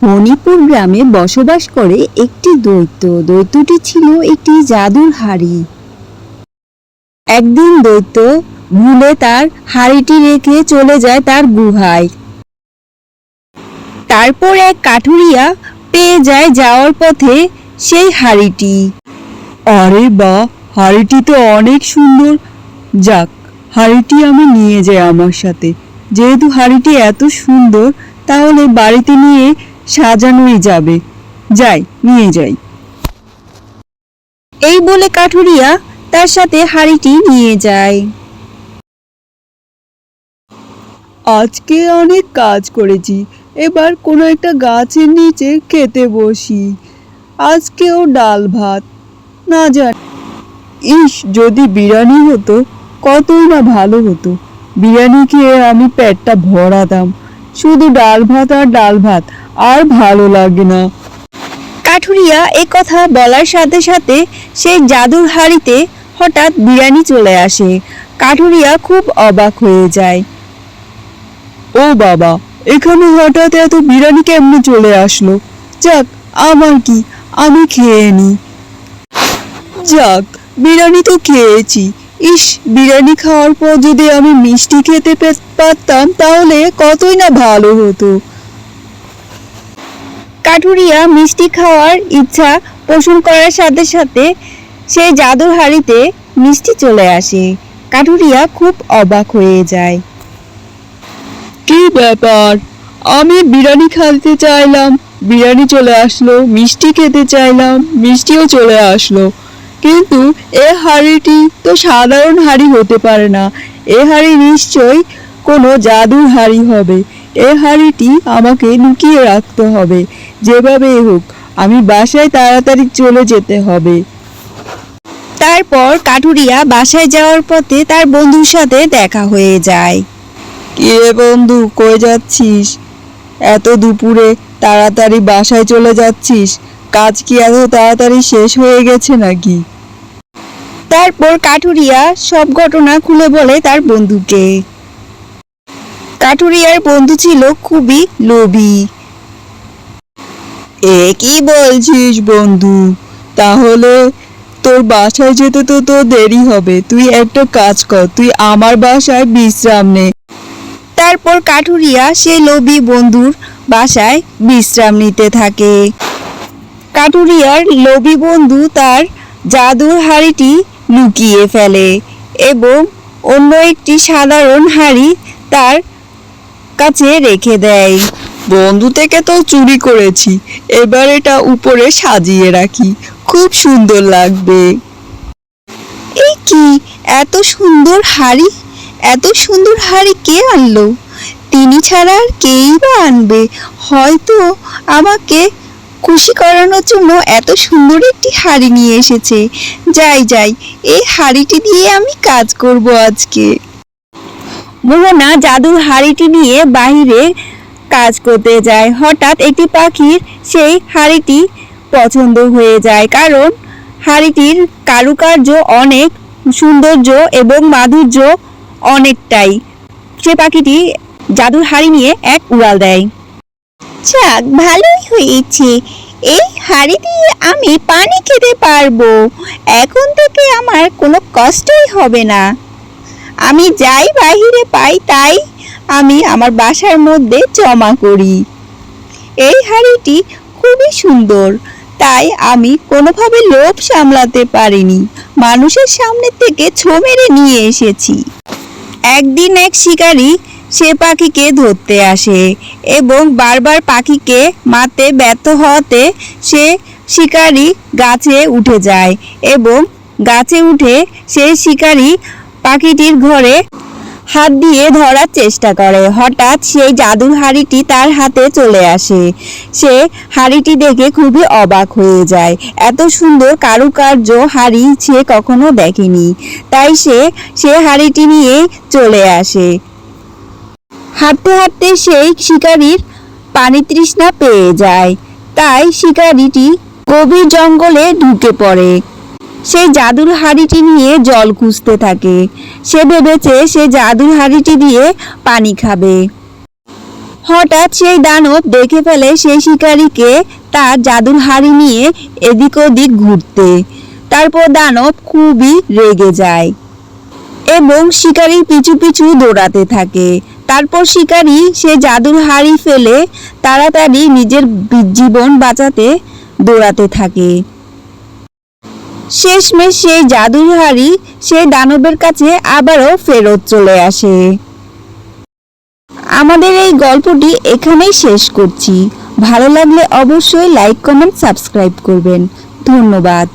মণিপুর গ্রামে বসবাস করে একটি দৈত্য। দৈত্যটি ছিল একটি জাদুর হাড়ি। একদিন দৈত্য ভুলে তার হাড়িটি রেখে চলে যায় তার গুহায়। তারপর এক কাঠুরিয়া পেয়ে যায় যাওয়ার পথে সেই হাড়িটি। আরে বাহ, হাড়িটি তো অনেক সুন্দর। যাক, হাড়িটি আমি নিয়ে যাই আমার সাথে। যেহেতু হাড়িটি এত সুন্দর, তাহলে বাড়িতে নিয়ে সাজানোই যাবে। যাই, নিয়ে যাই। এই বলে কাঠুরিয়া তার সাথে হাড়িটি নিয়ে যায়। আজকে অনেক কাজ করেছি, এবার কোনো একটা গাছের নিচে খেতে বসি। আজকেও ডাল ভাত, না জানি। ইস, যদি বিরিয়ানি হতো কতই না ভালো হতো। বিরিয়ানি খেয়ে আমি পেটটা ভরাতাম। শুধু ডাল ভাত আর ডাল ভাত, আর ভালো লাগে না। কাঠুরিয়া এ কথা বলার সাথে সাথে সেই জাদুর হাড়িতে হঠাৎ বিরিয়ানি চলে আসে। কাঠুরিয়া খুব অবাক হয়ে যায়। ও বাবা, এখানে হঠাৎ এত বিরিয়ানি কেমনে চলে আসলো? যাক, আমার কি, আমি খেয়ে নি। যাক, বিরিয়ানি তো খেয়েছি। ইস, বিরিয়ানি খাওয়ার পর যদি আমি মিষ্টি খেতে পারতাম তাহলে কতই না ভালো হতো। কাঠুরিয়া মিষ্টি খাওয়ার ইচ্ছা পোষণ করার সাথে সাথে সেই জাদুর হাড়িতে মিষ্টি চলে আসে। কাঠুরিয়া খুব অবাক হয়ে যায়। কি ব্যাপার? আমি বিরিয়ানি খেতে চাইলাম, বিরিয়ানি চলে আসলো। মিষ্টি খেতে চাইলাম, মিষ্টিও চলে আসলো। কিন্তু এ হাড়িটি তো সাধারণ হাড়ি হতে পারে না। এ হাড়ি নিশ্চয়ই কোনো জাদুর হাড়ি হবে। এ হাড়িটি আমাকে লুকিয়ে রাখতে হবে। যেভাবেই হোক আমি বাসায় তাড়াতাড়ি চলে যেতে হবে। তারপর কাঠুরিয়া বাসায় যাওয়ার পথে তার বন্ধুর সাথে দেখা হয়ে যায়। কি রে বন্ধু, কই যাচ্ছিস? এত দুপুরে তাড়াতাড়ি বাসায় চলে যাচ্ছিস? কাজ কি এত তাড়াতাড়ি শেষ হয়ে গেছে নাকি? তারপর কাঠুরিয়া সব ঘটনা খুলে বলে তার বন্ধুকে। কাঠুরিয়ার বন্ধু ছিল খুবই লোভী। এ কি বলছিস বন্ধু? তাহলে তোর বাসায় যেতে তো তোর দেরি হবে। তুই একটা কাজ কর, তুই আমার বাসায় বিশ্রাম নে। তারপর কাঠুরিয়া সেই লোভী বন্ধুর বাসায় বিশ্রাম নিতে থাকে। কাঠুরিয়ার লোভী বন্ধু তার জাদুর হাড়িটি লুকিয়ে ফেলে এবং অন্য একটি সাধারণ হাড়ি তার কাছে রেখে দেয়। বন্ধু থেকে তো চুরি করেছি, এবার এটা উপরে সাজিয়ে রাখি, খুব সুন্দর লাগবে। এই কি, এত সুন্দর হাড়ি? এত সুন্দর হাড়ি কে আনলো? তিনি ছাড়া আর কেই বা আনবে? হয়তো আমাকে খুশি করানোর জন্য এত সুন্দর একটি হাড়ি নিয়ে এসেছে। যাই যাই, এই হাড়িটি দিয়ে আমি কাজ করব আজকে। মোহনা জাদুর হাড়িটি নিয়ে বাহিরে কাজ করতে যায়। হঠাৎ একটি পাখির সেই হাড়িটি পছন্দ হয়ে যায়, কারণ হাড়িটির কারুকার্য অনেক সৌন্দর্য এবং মাধুর্য অনেকটাই। সে পাখিটি জাদুর হাড়ি নিয়ে এক উড়াল দেয়। যাক, ভালোই হয়েছে। এই হাড়ি দিয়ে আমি পানি খেতে পারবো। এখন থেকে আমার কোনো কষ্টই হবে না। আমি যাই বাহিরে পাই তাই আমি আমার বাসার মধ্যে জমা করি। এই হাড়িটি খুবই সুন্দর, তাই আমি কোনোভাবে লোভ সামলাতে পারিনি। মানুষের সামনে থেকে ছো মেরে নিয়ে এসেছি। একদিন এক শিকারী সে পাখিকে ধরতে আসে এবং বারবার পাখিকে মারতে ব্যর্থ হওয়াতে সে শিকারী গাছে উঠে যায় এবং গাছে উঠে সে শিকারী পাখিটির ঘরে হাত দিয়ে ধরার চেষ্টা করে। হঠাৎ সেই জাদুর হাড়িটি তার হাতে চলে আসে। সে হাড়িটি দেখে খুবই অবাক হয়ে যায়। এত সুন্দর কারুকার্য হাড়ি সে কখনো দেখেনি। তাই সে হাড়িটি নিয়ে চলে আসে। হাঁটতে হাঁটতে সেই শিকারীর পানি তৃষ্ণা পেয়ে যায়। তাই শিকারীটি গভীর জঙ্গলে ঢুকে পড়ে। সেই জাদুর হাড়িটি নিয়ে জল খুঁজতে থাকে। সে ভেবেছে সে জাদুর হাড়িটি দিয়ে পানি খাবে। হঠাৎ সেই দানব দেখে ফেলে সেই শিকারীকে তার জাদুর হাড়ি নিয়ে এদিক ওদিক ঘুরতে। তারপর দানব খুবই রেগে যায় এবং শিকারীর পিছু পিছু দৌড়াতে থাকে। তারপর শিকারী সে জাদুর হাড়ি ফেলে তাড়াতাড়ি নিজের জীবন বাঁচাতে দৌড়াতে থাকে। শেষমেশ সেই জাদুর হাড়ি সেই দানবের কাছে আবারও ফেরত চলে আসে। আমাদের এই গল্পটি এখানেই শেষ করছি। ভালো লাগলে অবশ্যই লাইক, কমেন্ট, সাবস্ক্রাইব করবেন। ধন্যবাদ।